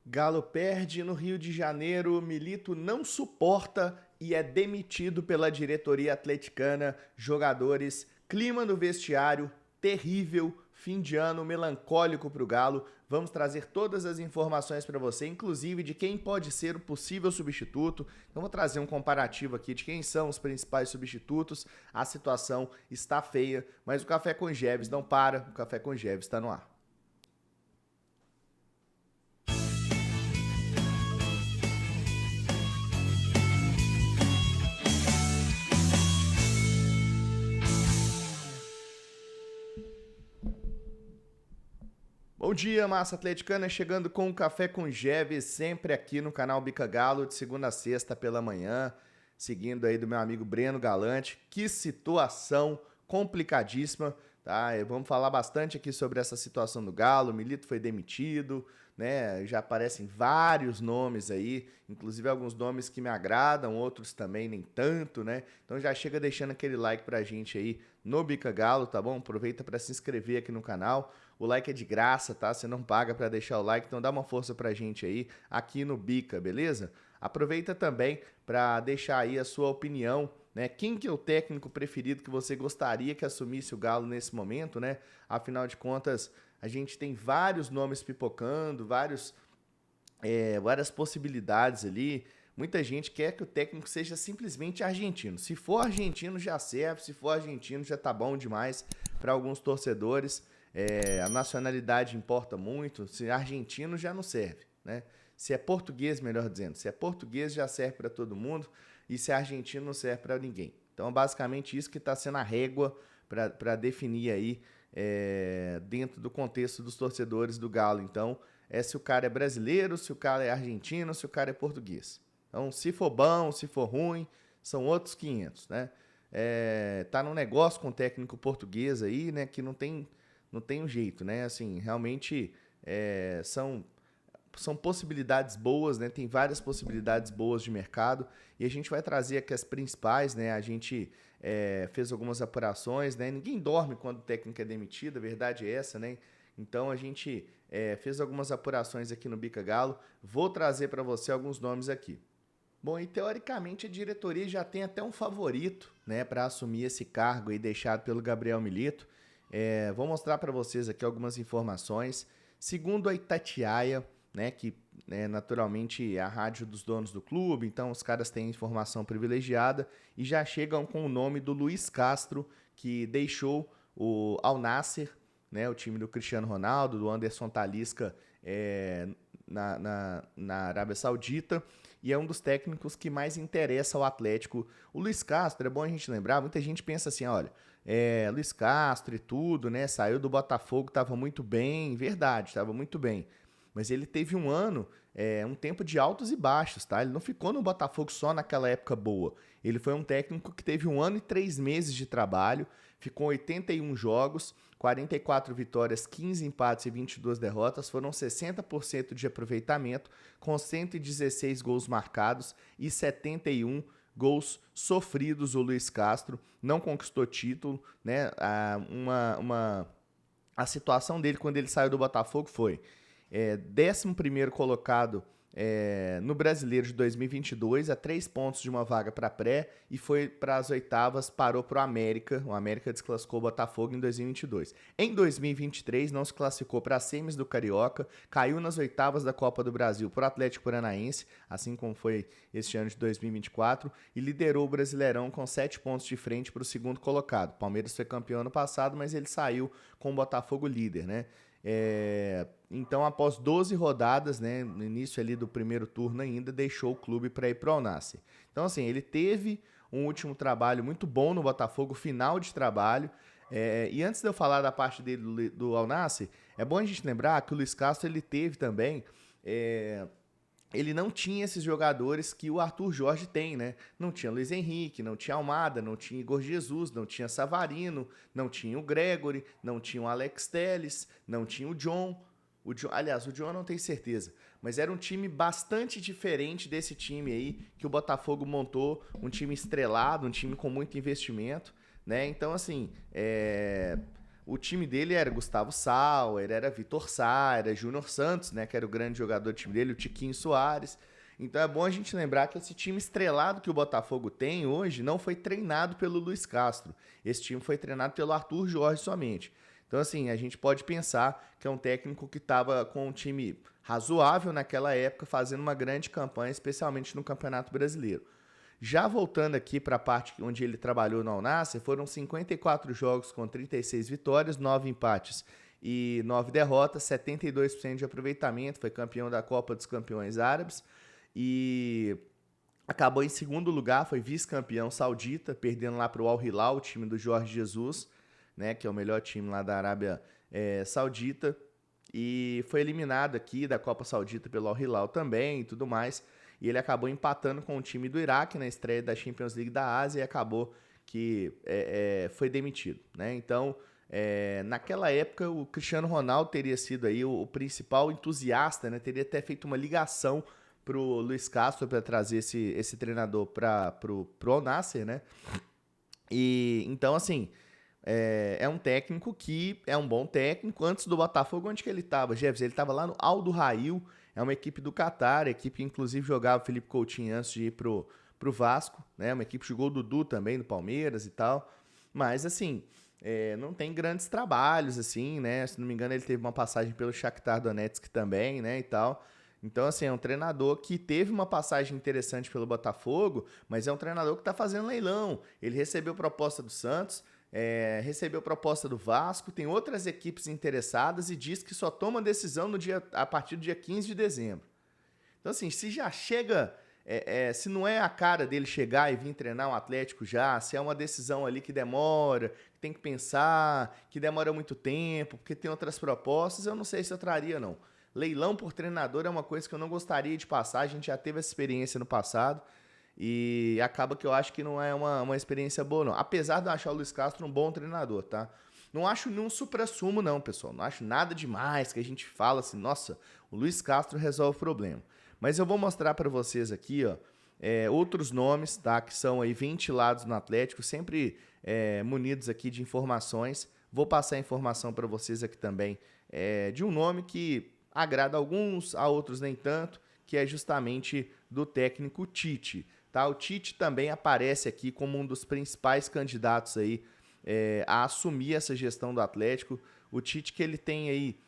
Galo perde no Rio de Janeiro, Milito não suporta e é demitido pela diretoria atleticana. Jogadores, clima no vestiário terrível, fim de ano melancólico para o Galo. Vamos trazer todas as informações para você, inclusive de quem pode ser o possível substituto. Então vou trazer um comparativo aqui de quem são os principais substitutos. A situação está feia, mas o Café com Geves não para, o Café com Geves está no ar. Bom dia, massa atleticana, chegando com o Café com Geves, sempre aqui no canal Bica Galo, de segunda a sexta pela manhã, seguindo aí do meu amigo Breno Galante. Que situação complicadíssima, tá? Vamos falar bastante aqui sobre essa situação do Galo. O Milito foi demitido, né? Já aparecem vários nomes aí, inclusive alguns nomes que me agradam, outros também nem tanto, né? Então já chega deixando aquele like pra gente aí no Bica Galo, tá bom? Aproveita para se inscrever aqui no canal. O like é de graça, tá? Você não paga para deixar o like, então dá uma força pra gente aí aqui no Bica, beleza? Aproveita também para deixar aí a sua opinião, né? Quem que é o técnico preferido que você gostaria que assumisse o Galo nesse momento, né? Afinal de contas, a gente tem vários nomes pipocando, várias possibilidades ali. Muita gente quer que o técnico seja simplesmente argentino. Se for argentino já serve, se for argentino já tá bom demais para alguns torcedores. A nacionalidade importa muito, se é argentino já não serve, né? Se é português, melhor dizendo, se é português já serve para todo mundo e se é argentino não serve para ninguém. Então, basicamente isso que está sendo a régua para definir aí dentro do contexto dos torcedores do Galo. Então, se o cara é brasileiro, se o cara é argentino, se o cara é português. Então, se for bom, se for ruim, são outros 500, né? Tá num negócio com o técnico português aí, né, que não tem um jeito, né? Assim, realmente são possibilidades boas, né? Tem várias possibilidades boas de mercado e a gente vai trazer aqui as principais, né? A gente fez algumas apurações, né? Ninguém dorme quando o técnico é demitido, a verdade é essa, né? Então a gente fez algumas apurações aqui no Bica Galo. Vou trazer para você alguns nomes aqui. Bom, e teoricamente a diretoria já tem até um favorito, né, para assumir esse cargo aí deixado pelo Gabriel Milito. Vou mostrar para vocês aqui algumas informações. Segundo a Itatiaia, né, que naturalmente é a rádio dos donos do clube, então os caras têm informação privilegiada e já chegam com o nome do Luiz Castro, que deixou o Al Nassr, né, o time do Cristiano Ronaldo, do Anderson Talisca na Arábia Saudita, e é um dos técnicos que mais interessa ao Atlético. O Luiz Castro, é bom a gente lembrar, muita gente pensa assim, olha, Luiz Castro e tudo, né, saiu do Botafogo, estava muito bem, verdade, estava muito bem, mas ele teve um ano, um tempo de altos e baixos, tá? Ele não ficou no Botafogo só naquela época boa. Ele foi um técnico que teve 1 ano e 3 meses de trabalho, ficou 81 jogos, 44 vitórias, 15 empates e 22 derrotas, foram 60% de aproveitamento, com 116 gols marcados e 71 gols sofridos. O Luiz Castro não conquistou título, né? A situação dele quando ele saiu do Botafogo foi 11º colocado no Brasileiro de 2022, a 3 pontos de uma vaga para pré, e foi para as oitavas, parou para o América. O América desclassificou o Botafogo em 2022. Em 2023, não se classificou para as semis do Carioca, caiu nas oitavas da Copa do Brasil para o Atlético Paranaense, assim como foi este ano de 2024, e liderou o Brasileirão com 7 pontos de frente para o segundo colocado. O Palmeiras foi campeão ano passado, mas ele saiu com o Botafogo líder, né? Então, após 12 rodadas, né, no início ali do primeiro turno ainda, deixou o clube para ir para o Al Nassr. Então, assim, ele teve um último trabalho muito bom no Botafogo, final de trabalho. E antes de eu falar da parte dele do Al Nassr, é bom a gente lembrar que o Luiz Castro ele teve também... ele não tinha esses jogadores que o Arthur Jorge tem, né? Não tinha Luiz Henrique, não tinha Almada, não tinha Igor Jesus, não tinha Savarino, não tinha o Gregory, não tinha o Alex Telles, não tinha o John. Aliás, o John eu não tenho certeza, mas era um time bastante diferente desse time aí que o Botafogo montou, um time estrelado, um time com muito investimento, né? Então, assim, o time dele era Gustavo Sauer, era Vitor Sá, era Júnior Santos, né, que era o grande jogador do time dele, o Tiquinho Soares. Então é bom a gente lembrar que esse time estrelado que o Botafogo tem hoje não foi treinado pelo Luiz Castro. Esse time foi treinado pelo Arthur Jorge somente. Então, assim, a gente pode pensar que é um técnico que estava com um time razoável naquela época, fazendo uma grande campanha, especialmente no Campeonato Brasileiro. Já voltando aqui para a parte onde ele trabalhou no Al Nassr, foram 54 jogos com 36 vitórias, 9 empates e 9 derrotas, 72% de aproveitamento, foi campeão da Copa dos Campeões Árabes e acabou em segundo lugar, foi vice-campeão saudita, perdendo lá para o Al Hilal, o time do Jorge Jesus, né, que é o melhor time lá da Arábia Saudita, e foi eliminado aqui da Copa Saudita pelo Al Hilal também e tudo mais, e ele acabou empatando com o time do Iraque na estreia da Champions League da Ásia e acabou que foi demitido, né? Então, naquela época, o Cristiano Ronaldo teria sido aí o principal entusiasta, né? Teria até feito uma ligação pro Luiz Castro para trazer esse treinador pro Al Nassr, né? E então, assim, é um técnico que é um bom técnico. Antes do Botafogo, onde que ele estava, Jefferson? Ele estava lá no Al Duhail, é uma equipe do Catar, a equipe que inclusive jogava o Felipe Coutinho antes de ir pro Vasco, né? Uma equipe que jogou o Dudu também no Palmeiras e tal. Mas, assim, não tem grandes trabalhos, assim, né? Se não me engano, ele teve uma passagem pelo Shakhtar Donetsk também, né? E tal. Então, assim, é um treinador que teve uma passagem interessante pelo Botafogo, mas é um treinador que está fazendo leilão. Ele recebeu proposta do Santos, recebeu proposta do Vasco, tem outras equipes interessadas e diz que só toma decisão a partir do dia 15 de dezembro. Então, assim, se já chega... se não é a cara dele chegar e vir treinar um Atlético já, se é uma decisão ali que demora, que tem que pensar, que demora muito tempo, porque tem outras propostas, eu não sei se eu traria, não. Leilão por treinador é uma coisa que eu não gostaria de passar, a gente já teve essa experiência no passado e acaba que eu acho que não é uma experiência boa, não. Apesar de eu achar o Luiz Castro um bom treinador, tá? Não acho nenhum supra-sumo, não, pessoal. Não acho nada demais que a gente fala assim, nossa, o Luiz Castro resolve o problema. Mas eu vou mostrar para vocês aqui, ó, outros nomes, tá? Que são aí ventilados no Atlético, sempre munidos aqui de informações. Vou passar a informação para vocês aqui também de um nome que agrada a alguns, a outros nem tanto, que é justamente do técnico Tite. Tá? O Tite também aparece aqui como um dos principais candidatos aí, a assumir essa gestão do Atlético. O Tite que ele tem aí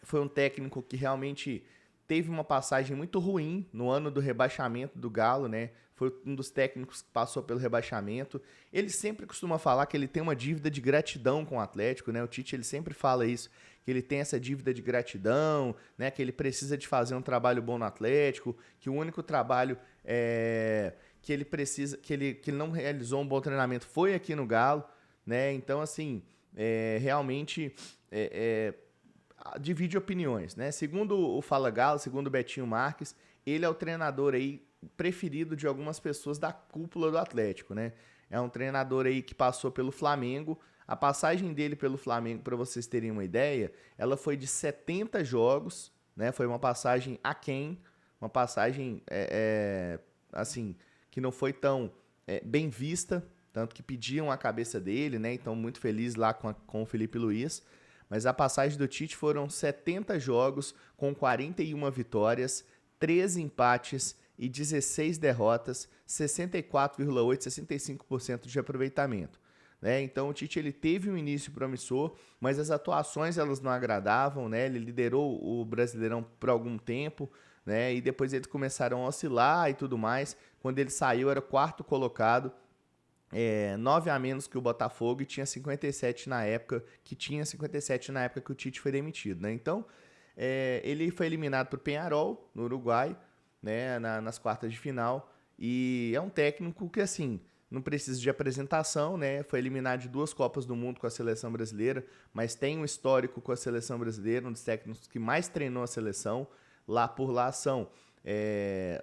foi um técnico que realmente teve uma passagem muito ruim no ano do rebaixamento do Galo, né? Foi um dos técnicos que passou pelo rebaixamento. Ele sempre costuma falar que ele tem uma dívida de gratidão com o Atlético, né? O Tite, ele sempre fala isso, que ele tem essa dívida de gratidão, né? Que ele precisa de fazer um trabalho bom no Atlético, que o único trabalho que ele precisa, que ele não realizou um bom treinamento foi aqui no Galo, né? Então, assim, realmente divide opiniões, né? Segundo o Fala Galo, segundo o Betinho Marques, ele é o treinador aí preferido de algumas pessoas da cúpula do Atlético, né? É um treinador aí que passou pelo Flamengo. A passagem dele pelo Flamengo, para vocês terem uma ideia, ela foi de 70 jogos, né? Foi uma passagem aquém, uma passagem assim, que não foi tão bem vista, tanto que pediam a cabeça dele, né? Então, muito feliz lá com o Felipe Luiz. Mas a passagem do Tite foram 70 jogos com 41 vitórias, 13 empates e 16 derrotas, 64,8%, 65% de aproveitamento. Né? Então o Tite ele teve um início promissor, mas as atuações elas não agradavam, né? Ele liderou o Brasileirão por algum tempo, né? E depois eles começaram a oscilar e tudo mais. Quando ele saiu era o quarto colocado, 9 a menos que o Botafogo e tinha 57 na época, que o Tite foi demitido, né? Então, ele foi eliminado por Peñarol, no Uruguai, né, nas quartas de final, e é um técnico que, assim, não precisa de apresentação, né? Foi eliminado de 2 Copas do Mundo com a seleção brasileira, mas tem um histórico com a seleção brasileira, um dos técnicos que mais treinou a seleção. Por lá são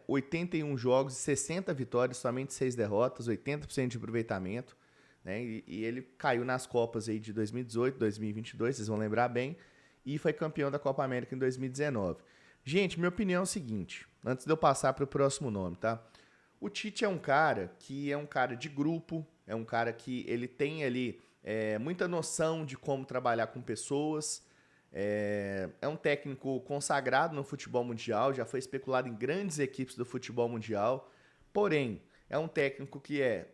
81 jogos, 60 vitórias, somente 6 derrotas, 80% de aproveitamento, né? E ele caiu nas Copas aí de 2018, 2022, vocês vão lembrar bem, e foi campeão da Copa América em 2019. Gente, minha opinião é o seguinte, antes de eu passar para o próximo nome, tá? O Tite é um cara que é um cara de grupo, é um cara que ele tem ali muita noção de como trabalhar com pessoas. É um técnico consagrado no futebol mundial, já foi especulado em grandes equipes do futebol mundial. Porém, é um técnico que é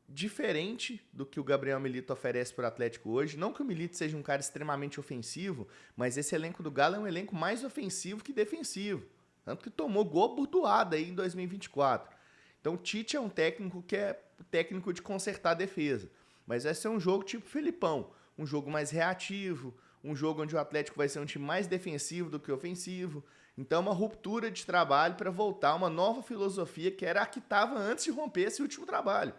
diferente do que o Gabriel Milito oferece para o Atlético hoje. Não que o Milito seja um cara extremamente ofensivo, mas esse elenco do Galo é um elenco mais ofensivo que defensivo. Tanto que tomou gol burdoada aí em 2024. Então o Tite é um técnico que é técnico de consertar a defesa. Mas vai ser um jogo tipo Felipão, um jogo mais reativo, um jogo onde o Atlético vai ser um time mais defensivo do que ofensivo. Então é uma ruptura de trabalho para voltar a uma nova filosofia que era a que estava antes de romper esse último trabalho.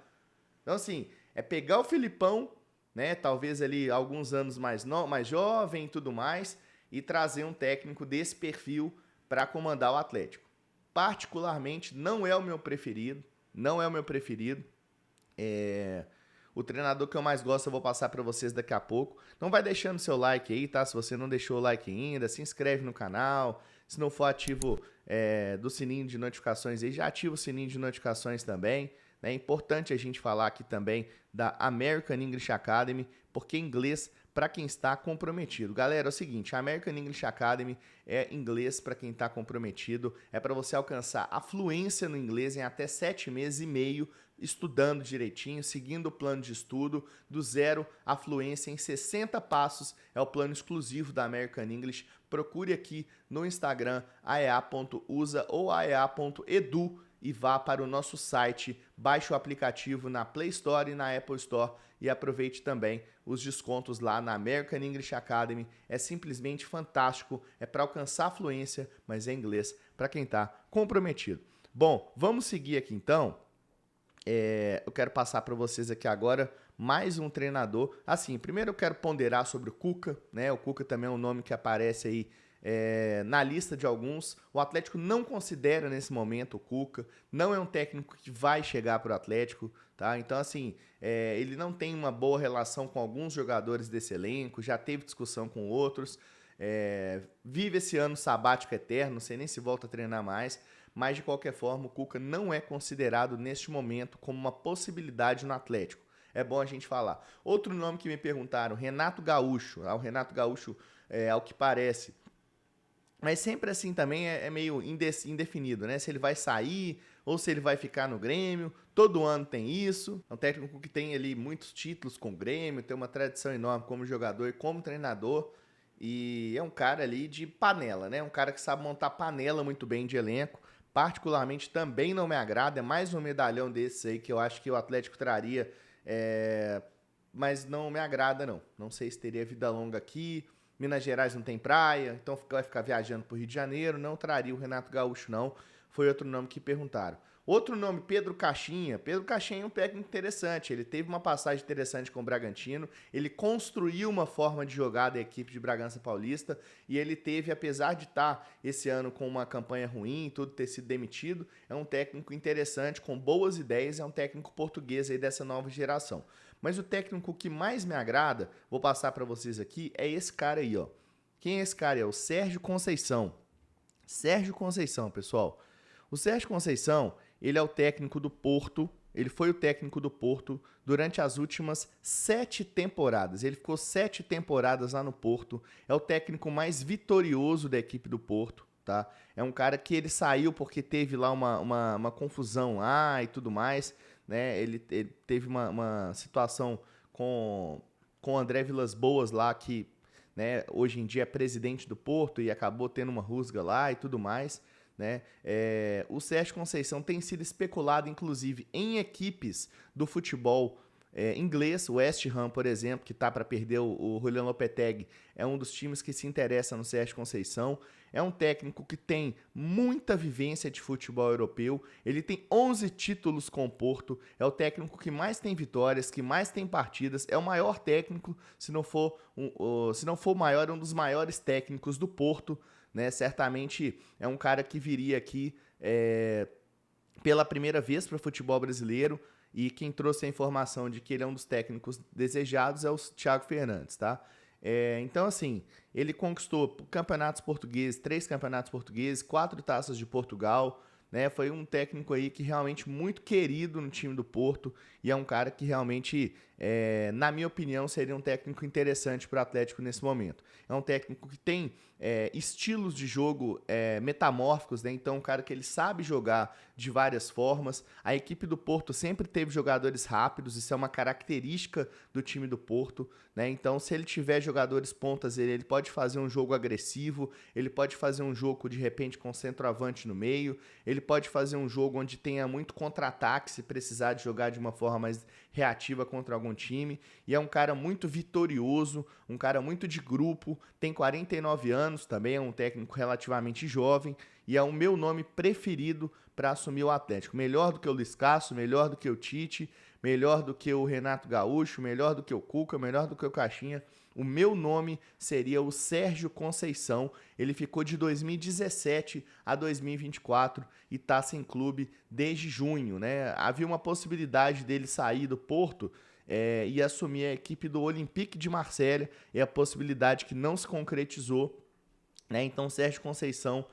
Então assim, é pegar o Felipão, né, talvez ali alguns anos mais jovem e tudo mais, e trazer um técnico desse perfil para comandar o Atlético. Particularmente, não é o meu preferido. Não é o meu preferido. O treinador que eu mais gosto eu vou passar para vocês daqui a pouco. Então vai deixando seu like aí, tá? Se você não deixou o like ainda, se inscreve no canal. Se não for ativo do sininho de notificações aí, já ativa o sininho de notificações também. É importante a gente falar aqui também da American English Academy, porque inglês para quem está comprometido. Galera, é o seguinte, a American English Academy é inglês para quem está comprometido, é para você alcançar a fluência no inglês em até 7 meses e meio, estudando direitinho, seguindo o plano de estudo, do zero à fluência em 60 passos, é o plano exclusivo da American English. Procure aqui no Instagram, aea.usa ou aea.edu, e vá para o nosso site, baixe o aplicativo na Play Store e na Apple Store e aproveite também os descontos lá na American English Academy. É simplesmente fantástico, é para alcançar a fluência, mas é inglês para quem está comprometido. Bom, vamos seguir aqui então. Eu quero passar para vocês aqui agora mais um treinador. Assim, primeiro eu quero ponderar sobre o Cuca, né? O Cuca também é um nome que aparece aí na lista de alguns. O Atlético não considera nesse momento o Cuca, não é um técnico que vai chegar para o Atlético, tá? Então, assim, ele não tem uma boa relação com alguns jogadores desse elenco, já teve discussão com outros, vive esse ano sabático eterno, não sei nem se volta a treinar mais, mas de qualquer forma o Cuca não é considerado neste momento como uma possibilidade no Atlético. É bom a gente falar. Outro nome que me perguntaram, Renato Gaúcho. O Renato Gaúcho, ao que parece, mas sempre assim também é meio indefinido, né? Se ele vai sair ou se ele vai ficar no Grêmio. Todo ano tem isso. É um técnico que tem ali muitos títulos com o Grêmio, tem uma tradição enorme como jogador e como treinador. E é um cara ali de panela, né? Um cara que sabe montar panela muito bem de elenco. Particularmente também não me agrada. É mais um medalhão desses aí que eu acho que o Atlético traria. Mas não me agrada, não. Não sei se teria vida longa aqui. Minas Gerais não tem praia, então vai ficar viajando para o Rio de Janeiro. Não traria o Renato Gaúcho, não. Foi outro nome que perguntaram. Outro nome, Pedro Caixinha. Pedro Caixinha é um técnico interessante. Ele teve uma passagem interessante com o Bragantino. Ele construiu uma forma de jogar da equipe de Bragança Paulista. E ele teve, apesar de estar esse ano com uma campanha ruim, tudo ter sido demitido, é um técnico interessante, com boas ideias. É um técnico português aí dessa nova geração. Mas o técnico que mais me agrada, vou passar para vocês aqui, é esse cara aí, ó. Quem é esse cara? É o Sérgio Conceição. Sérgio Conceição, pessoal. O Sérgio Conceição, ele é o técnico do Porto. Ele foi o técnico do Porto durante as últimas 7 temporadas. Ele ficou 7 temporadas lá no Porto. É o técnico mais vitorioso da equipe do Porto, tá? É um cara que ele saiu porque teve lá uma confusão lá e tudo mais, né? Ele teve uma situação com o André Vilas-Boas lá, que, né, hoje em dia é presidente do Porto e acabou tendo uma rusga lá e tudo mais, né? O Sérgio Conceição tem sido especulado, inclusive, em equipes do futebol inglês. O West Ham, por exemplo, que está para perder o Julian Lopetegui, é um dos times que se interessa no Sérgio Conceição. É um técnico que tem muita vivência de futebol europeu. Ele tem 11 títulos com o Porto. É o técnico que mais tem vitórias, que mais tem partidas. É o maior técnico, se não for o maior, um dos maiores técnicos do Porto, né? Certamente é um cara que viria aqui pela primeira vez para o futebol brasileiro. E quem trouxe a informação de que ele é um dos técnicos desejados é o Thiago Fernandes, tá? Então, assim, ele conquistou campeonatos portugueses, 3 campeonatos portugueses, 4 taças de Portugal, né? Foi um técnico aí que realmente muito querido no time do Porto e é um cara que realmente na minha opinião, seria um técnico interessante para o Atlético nesse momento. É um técnico que tem estilos de jogo metamórficos, né? Então, um cara que ele sabe jogar de várias formas. A equipe do Porto sempre teve jogadores rápidos, isso é uma característica do time do Porto, né? Então, se ele tiver jogadores pontas, ele pode fazer um jogo agressivo, ele pode fazer um jogo, de repente, com centroavante no meio, ele pode fazer um jogo onde tenha muito contra-ataque, se precisar de jogar de uma forma mais reativa contra algum time, e é um cara muito vitorioso, um cara muito de grupo, tem 49 anos também, é um técnico relativamente jovem, e é o meu nome preferido para assumir o Atlético. Melhor do que o Luiz Castro, melhor do que o Tite, melhor do que o Renato Gaúcho, melhor do que o Cuca, melhor do que o Caixinha. O meu nome seria o Sérgio Conceição. Ele ficou de 2017 a 2024 e está sem clube desde junho, né? Havia uma possibilidade dele sair do Porto e assumir a equipe do Olympique de Marselha, é a possibilidade que não se concretizou, né? Então, Sérgio Conceição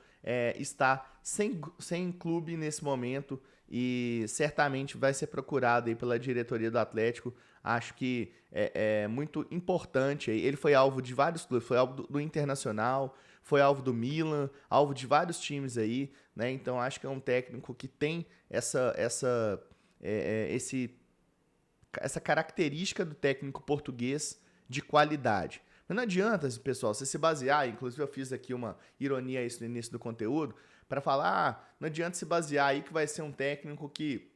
está sem clube nesse momento e certamente vai ser procurado aí pela diretoria do Atlético. Acho que é muito importante. Ele foi alvo de vários clubes, foi alvo do Internacional, foi alvo do Milan, alvo de vários times aí, né? Então acho que é um técnico que tem essa característica do técnico português de qualidade. Mas não adianta, pessoal, você se basear, inclusive eu fiz aqui uma ironia a isso no início do conteúdo, para falar, não adianta se basear aí que vai ser um técnico que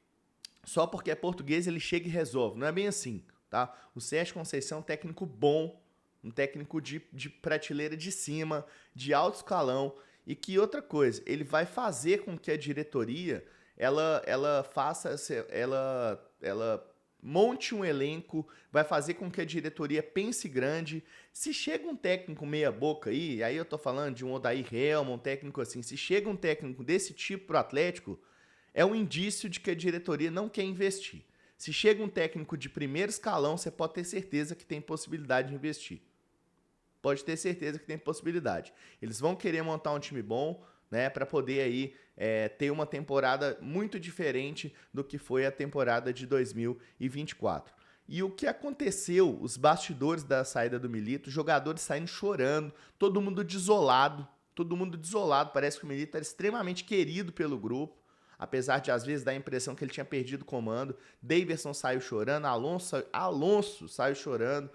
só porque é português ele chega e resolve. Não é bem assim, tá? O Sérgio Conceição é um técnico bom, um técnico de prateleira de cima, de alto escalão, e que outra coisa, ele vai fazer com que a diretoria ela monte um elenco, vai fazer com que a diretoria pense grande. Se chega um técnico meia boca aí eu tô falando de um Odair Helman, um técnico assim, se chega um técnico desse tipo pro Atlético, é um indício de que a diretoria não quer investir. Se chega um técnico de primeiro escalão, você pode ter certeza que tem possibilidade de investir. Pode ter certeza que tem possibilidade. Eles vão querer montar um time bom, né, para poder aí ter uma temporada muito diferente do que foi a temporada de 2024. E o que aconteceu, os bastidores da saída do Milito, jogadores saindo chorando, todo mundo desolado, parece que o Milito era extremamente querido pelo grupo, apesar de às vezes dar a impressão que ele tinha perdido o comando. Daverson saiu chorando, Alonso saiu chorando.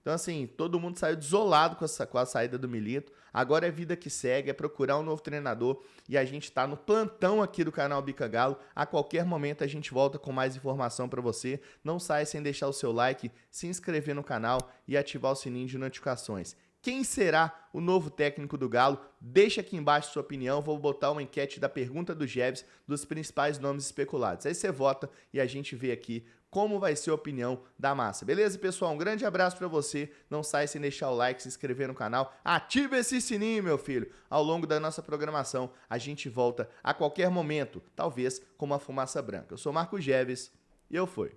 Então, assim, todo mundo saiu desolado com a saída do Milito. Agora é vida que segue, é procurar um novo treinador. E a gente tá no plantão aqui do canal Bica Galo. A qualquer momento a gente volta com mais informação para você. Não saia sem deixar o seu like, se inscrever no canal e ativar o sininho de notificações. Quem será o novo técnico do Galo? Deixa aqui embaixo sua opinião. Vou botar uma enquete da pergunta do Jeves, dos principais nomes especulados. Aí você vota e a gente vê aqui como vai ser a opinião da massa. Beleza, pessoal? Um grande abraço para você. Não sai sem deixar o like, se inscrever no canal. Ative esse sininho, meu filho. Ao longo da nossa programação, a gente volta a qualquer momento, talvez com uma fumaça branca. Eu sou Marco Jeves e eu fui.